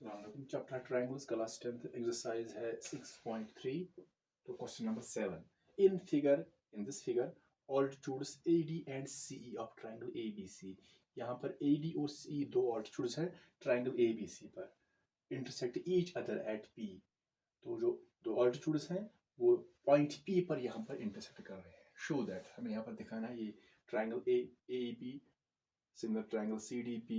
Chapter triangles class 10th exercise है 6.3 तो question number 7 in this figure altitudes AD and CE of triangle ABC। यहाँ पर AD और CE दो altitudes हैं ट्रायंगल ABC पर, intersect each other at P। तो जो दो ऑल्टीट्यूड्स हैं वो पॉइंट P पर यहाँ पर इंटरसेक्ट कर रहे हैं। शो दैट हमें यहाँ पर दिखाना है ये triangle AEP similar triangle CDP,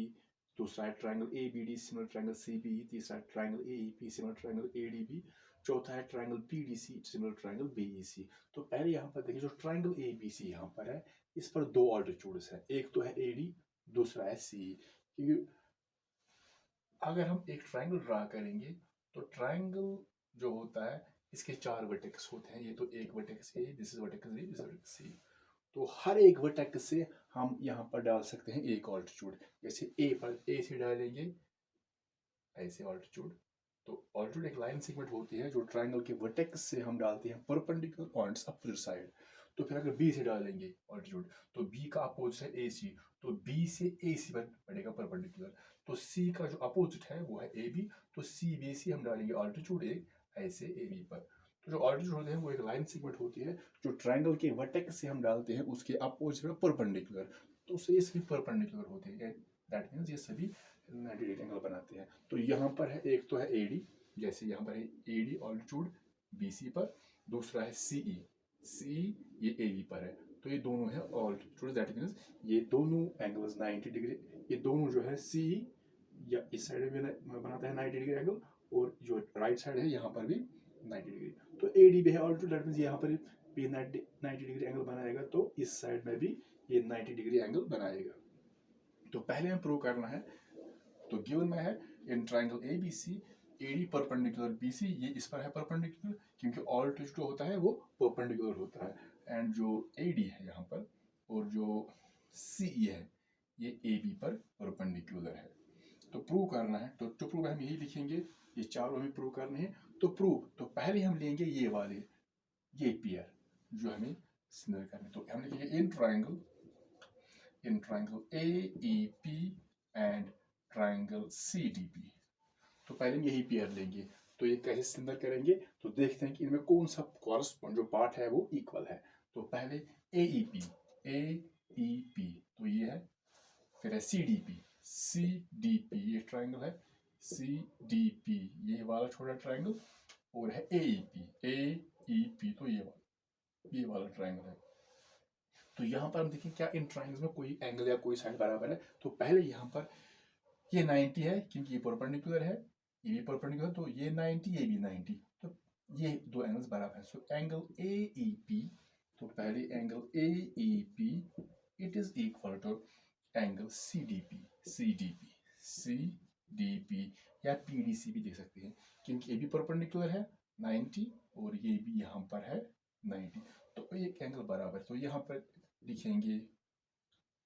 दूसरा है triangle ABD similar triangle CBE, तीसरा है triangle AEP similar triangle ADB, चौथा है triangle PDC similar triangle BEC। तो पहले यहाँ पर देखिए जो ट्रायंगल ABC यहाँ पर है इस पर दो ऑल्टीट्यूड्स हैं, एक तो है AD दूसरा है CE। क्योंकि अगर हम एक ट्रायंगल ड्रा करेंगे तो ट्रायंगल जो होता है इसके चार वर्टेक्स होते हैं, ये तो एक vertex A, this is vertex B, this is vertex C। तो हर एक वर्टेक्स से हम यहाँ पर डाल सकते हैं एक ऑल्टीट्यूड। जैसे ए पर ए से डालेंगे ऐसे ऑल्टीट्यूड, तो ऑल्टीट्यूड एक लाइन सेगमेंट होती है जो ट्रायंगल के वर्टेक्स से हम डालते हैं परपेंडिकुलर पॉइंट्स अपोजिट साइड। तो फिर अगर बी से डालेंगे ऑल्टीट्यूड तो बी का अपोजिट है AC, तो बी से AC पर पड़ेगा परपेंडिकुलर। तो C का जो अपोजिट है वो है AB, तो CBC हम डालेंगे ऑल्टीट्यूड एक ऐसे AB पर। तो जो ऑल्टीट्यूड होते हैं वो एक लाइन सेगमेंट होती है जो ट्रायंगल के वर्टेक्स से हम डालते हैं उसके अपोजिट में परपेंडिकुलर, तो उससे ये सभी परपेंडिकुलर होते हैं। दैट मीन्स ये सभी 90 डिग्री एंगल बनाते हैं। तो यहाँ पर है एक तो है AD, जैसे यहाँ पर है AD ऑल्टीट्यूड BC पर, दूसरा है CE ये AB पर है। तो ये दोनों है ऑल्टीट्यूड, दैट मीन्स ये दोनों एंगल्स 90 डिग्री, ये दोनों जो है CE या इस साइड में बनाता है 90 डिग्री एंगल, और जो राइट साइड है यहाँ पर भी 90 डिग्री। तो AD भी है ऑल्टीट्यूड, दैट मीन्स यहाँ पर भी 90 डिग्री एंगल बनाएगा, तो इस साइड में भी ये 90 डिग्री एंगल बनाएगा। तो पहले हमें प्रूव करना है, तो गिवन में है in triangle ABC AD perpendicular BC, ये इस पर है परपेंडिकुलर क्योंकि ऑल्टीट्यूड जो होता है वो परपेंडिकुलर होता है, एंड जो AD है यहाँ पर और जो CE है ये AB पर परपेंडिकुलर है। तो प्रूव करना है, तो टू प्रूव हम यही लिखेंगे, ये चारों हमें प्रूव करने हैं। तो प्रूव, तो पहले हम लेंगे ये वाले ये पेयर जो हमें सिमिलर करने, तो हम लिखेंगे in triangle AEP and triangle CDP। तो पहले हम यही पेयर लेंगे, तो ये कैसे सिमिलर करेंगे, तो देखते हैं कि इनमें कौन सा कॉरस्पॉन्ड जो पार्ट है वो इक्वल है। तो पहले AEP तो ये है, फिर है CDP ये ट्रायंगल है CDP, ये वाला छोटा ट्रायंगल, और है AEP तो ये वाला ट्रायंगल है। तो यहाँ पर हम देखें क्या इन ट्रायंगल्स में कोई एंगल या कोई साइड बराबर है। तो पहले यहाँ पर ये 90 है क्योंकि ये परपेंडिकुलर है, ये भी परपेंडिकुलर, तो ये 90 ये भी 90, तो ये दो एंगल्स बराबर है। सो एंगल AEP, तो पहले angle AEP it is equal to angle CDP या PDC भी देख सकते हैं क्योंकि ये भी परपेंडिकुलर है 90 और ये भी यहाँ पर है 90, तो एक एंगल बराबर। तो यहाँ पर लिखेंगे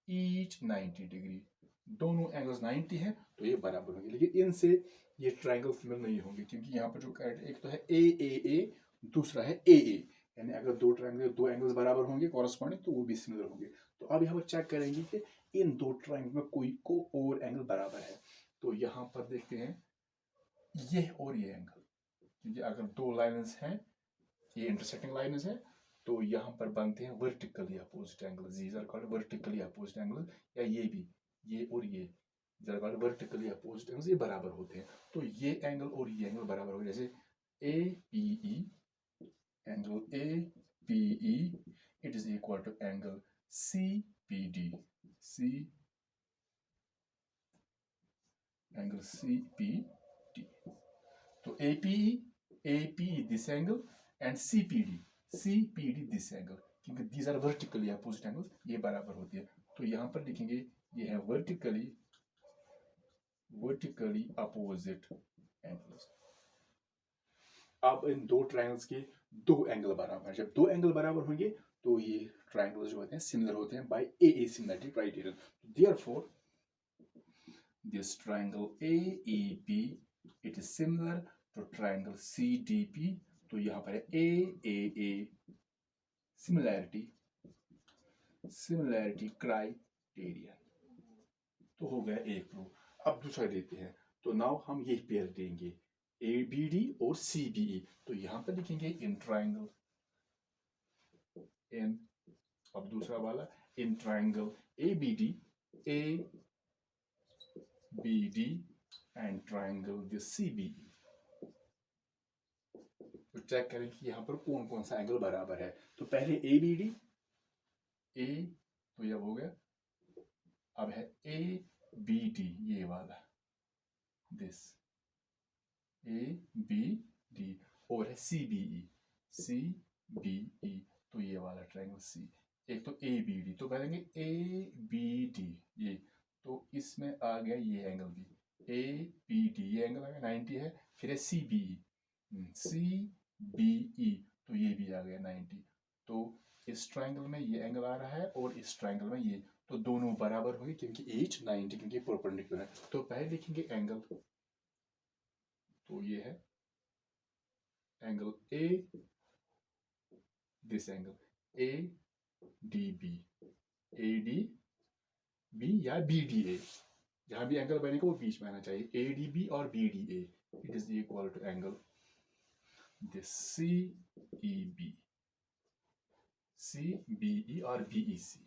ईच 90 डिग्री, दोनों एंगल्स 90 हैं तो ये बराबर होंगे, लेकिन इनसे ये ट्रायंगल सिमिलर नहीं होंगे क्योंकि यहाँ पर जो एक तो है AAA दूसरा है AA, यानी अगर दो ट्रायंगल दो एंगल्स बराबर होंगे कॉरस्पॉन्डिंग तो वो भी सिमिलर होंगे। तो अब यहाँ पर चेक करेंगे कि इन दो ट्रायंगल में कोई को और एंगल बराबर है। तो यहाँ पर देखते हैं ये और ये एंगल, क्योंकि अगर दो लाइन्स हैं ये इंटरसेक्टिंग लाइन्स है तो यहाँ पर बनते हैं vertically opposite angles, these are called vertically opposite angles, या ये भी ये और ये वर्टिकली अपोजिट एंगल्स, ये बराबर होते हैं। तो ये एंगल और ये एंगल बराबर हो गए, जैसे APE angle APE it is equal to angle CPD angle CPD। तो APE this angle and CPD this angle, क्योंकि these are vertically opposite angles, ये बराबर होती है। तो यहाँ पर लिखेंगे ये है वर्टिकली अपोजिट एंगल्स। अब इन दो ट्रायंगल्स के दो एंगल बराबर, जब दो एंगल बराबर होंगे तो ये ट्रायंगल्स जो होते हैं सिमिलर होते हैं by AA similarity criterion. Therefore this triangle AEP it is similar to triangle CDP। तो यहाँ पर है AAA सिमिलैरिटी क्राइटेरियन। तो हो गया एक प्रूफ। अब दूसरा लेते हैं, तो तो नाउ हम ये पेयर देंगे ABD और CBE। तो यहां पर लिखेंगे इन ट्राइंगल इन, अब दूसरा वाला in triangle ABD and triangle this CBE। तो चेक करें कि यहाँ पर कौन कौन सा एंगल बराबर है। तो पहले ABD A, तो यह हो गया। अब है ABD, ये वाला दिस ABD, और है CBE, तो ये वाला ट्राइंगल C। एक तो ABD, तो कहेंगे ABD ये, तो इसमें आ गया ये एंगल भी ABD, ये एंगल आ गया 90 है। फिर है CBE, तो ये भी आ गया 90। तो इस ट्राइंगल में ये एंगल आ रहा है और इस ट्राइंगल में ये, तो दोनों बराबर होंगे क्योंकि एज 90, क्योंकि परपेंडिकुलर है। तो पहले लिखेंगे एंगल, तो ये है angle A, this angle ADB, ADB या BDA, जहां भी एंगल बनेगा वो बीच में आना चाहिए। ADB और BDA, it is equal to angle this CBE और BEC,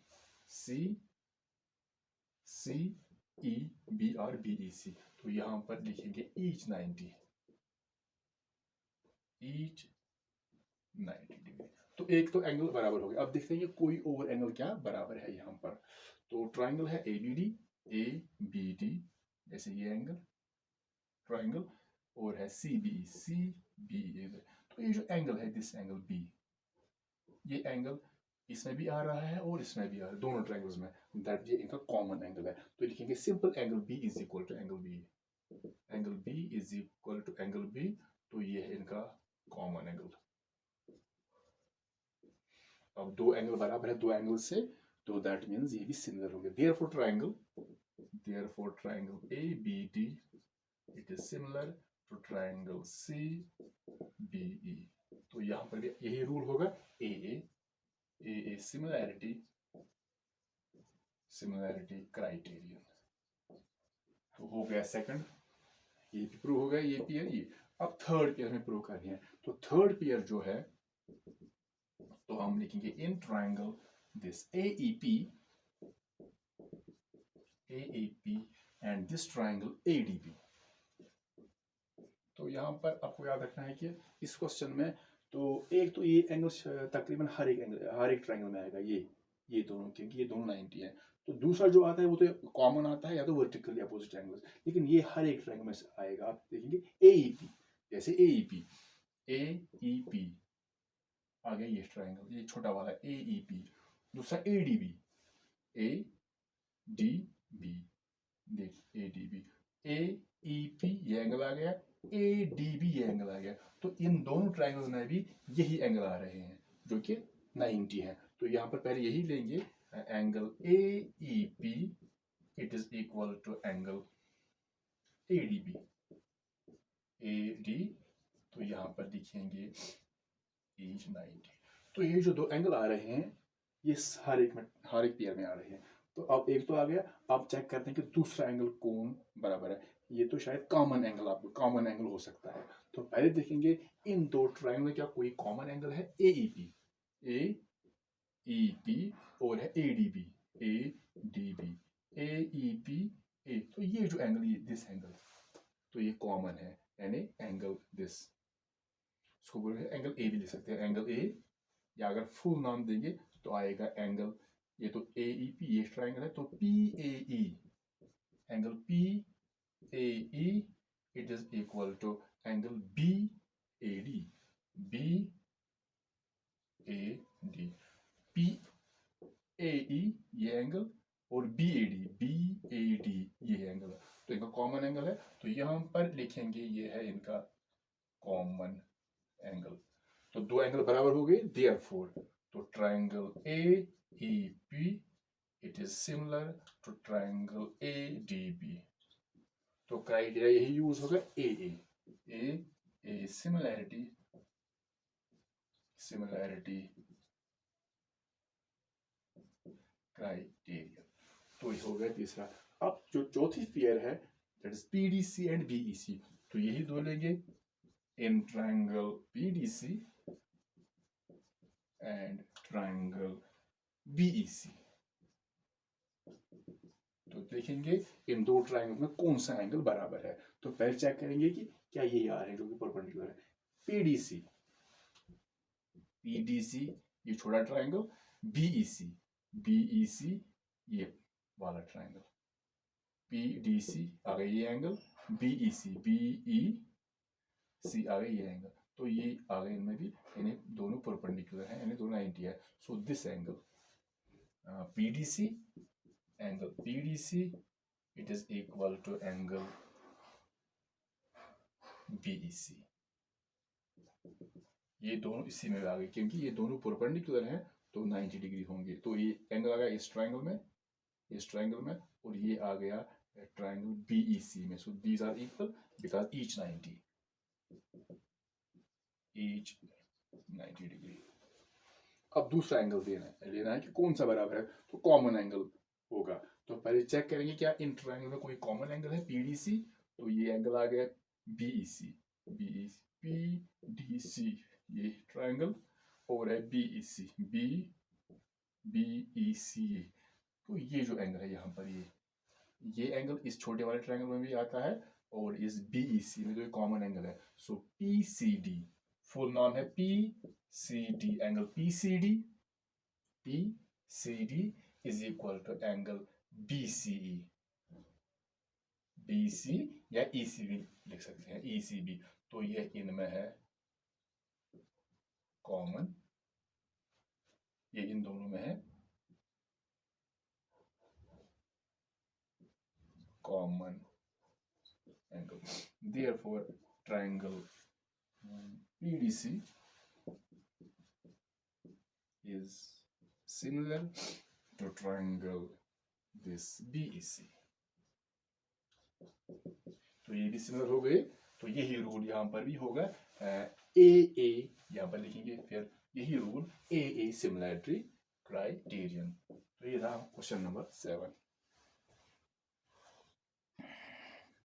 CEB और BEC। तो यहां पर लिखेंगे each 90 डिग्री। तो एक तो एंगल बराबर हो गया। अब देखते हैं कोई और एंगल क्या बराबर है यहाँ पर। तो ट्राइंगल है ABD, जैसे ये एंगल ट्राइंगल, और है CBE। तो ये जो एंगल है दिस एंगल B, ये एंगल इसमें भी आ रहा है और इसमें भी आ रहा है, दोनों ट्राइंगल्स में, दैट ये इनका कॉमन एंगल है। तो लिखेंगे simple angle B is equal to angle B, angle B is equal to angle B। तो ये है इनका कॉमन एंगल। अब दो एंगल बराबर है दो एंगल से, तो दैट मीन्स ये भी सिमिलर होंगे। Therefore triangle ABD it is similar to triangle CBE। तो यहां पर भी यही रूल होगा, AA सिमिलैरिटी क्राइटेरियन। तो हो गया सेकंड, ये भी प्रूव हो गया ये पेयर। ये अब थर्ड पेयर में प्रूव करनी है। तो थर्ड पेयर जो है, तो हम लिखेंगे in triangle this AEP and this triangle ADB। तो यहाँ पर आपको याद रखना है कि इस क्वेश्चन में तो एक तो ये एंगल तकरीबन हर एक ट्राइंगल में आएगा, ये दोनों, क्योंकि ये दोनों 90 है। तो दूसरा जो आता है वो तो कॉमन आता है, या तो वर्टिकल या अपोजिट एंगल्स, लेकिन ये हर एक ट्राइंगल में आएगा। आप देखेंगे AEP, जैसे AEP आ गया ये ट्राइंगल, ये छोटा वाला AEP। दूसरा ADB देख ADB AEP ये एंगल आ गया, ADB ये एंगल आ गया। तो इन दोनों ट्राइंगल्स में भी यही एंगल आ रहे हैं जो कि 90 है। तो यहाँ पर पहले यही लेंगे, angle AEP it is equal to angle ADB AD। तो यहाँ पर लिखेंगे एज 90। तो ये जो दो एंगल आ रहे हैं ये हर एक पेयर में आ रहे हैं। तो अब एक तो आ गया, आप चेक करते हैं कि दूसरा एंगल कौन बराबर है। ये तो शायद कॉमन एंगल, आपको कॉमन एंगल हो सकता है। तो पहले देखेंगे इन दो ट्रायंगल में क्या कोई कॉमन एंगल है। AEP और है ADB AEP तो ये जो एंगल, ये दिस एंगल, तो ये कॉमन है, यानी एंगल दिस, इसको बोलेंगे एंगल A भी लिख सकते हैं, एंगल A, या अगर फुल नाम देंगे तो आएगा एंगल, ये तो AEP ये ट्राइंगल है, तो PAE angle PAE it is equal to angle BAD PAE ये एंगल और BAD ये एंगल, तो इनका कॉमन एंगल है। तो यहां पर लिखेंगे ये है इनका कॉमन एंगल। तो दो एंगल बराबर हो गए, देयरफॉर तो triangle AEP it is similar to triangle ADB। तो क्राइटेरिया यही यूज होगा, AA सिमिलैरिटी क्राइटेरिया। तो ये हो गया तीसरा। अब जो चौथी पेयर है that is PDC and BEC। तो यही दो लेंगे in triangle PDC and triangle BEC। तो देखेंगे इन दो ट्रायंगल में कौन सा एंगल बराबर है। तो पहले चेक करेंगे कि क्या ये यार है जो कि परपेंडिकुलर है। PDC ये छोटा ट्रायंगल, BEC ये वाला ट्रायंगल। PDC आ गया ये एंगल, BEC आ गया ये एंगल। तो ये आ गए इनमें भी, यानी दोनों परपेंडिकुलर है, यानी दोनों 90 है। So this angle PDC it is equal to angle BEC। ये दोनों इसी में आ गए क्योंकि ये दोनों परपेंडिकुलर हैं तो 90 डिग्री होंगे। तो ये एंगल आ गया इस ट्रायंगल में, और ये आ गया ट्रायंगल BEC में। So these are equal because each 90 degree. अब दूसरा एंगल लेना है कि कौन सा बराबर है। तो कॉमन एंगल होगा। तो पहले चेक करेंगे क्या इन ट्रायंगल में कोई कॉमन एंगल है PDC। तो ये एंगल आ गया BEC PDC ये ट्रायंगल, और है BEC तो ये जो एंगल है यहाँ पर ये एंगल इस छोटे वाले ट्रायंगल में भी आता है और इस BEC में जो कॉमन एंगल है। सो PCD फुल नाम है PCD angle PCD is equal to angle BCE या ECB लिख सकते हैं ECB। तो ये इनमें है कॉमन, ये इन दोनों में है common angle. Therefore triangle PDC is similar to triangle this BEC। तो ये भी सिमिलर हो गए। तो यही रूल यहाँ पर भी होगा, AA यहाँ पर लिखेंगे, फिर यही रूल AA सिमिलैरिटी क्राइटेरियन। तो ये था क्वेश्चन नंबर 7।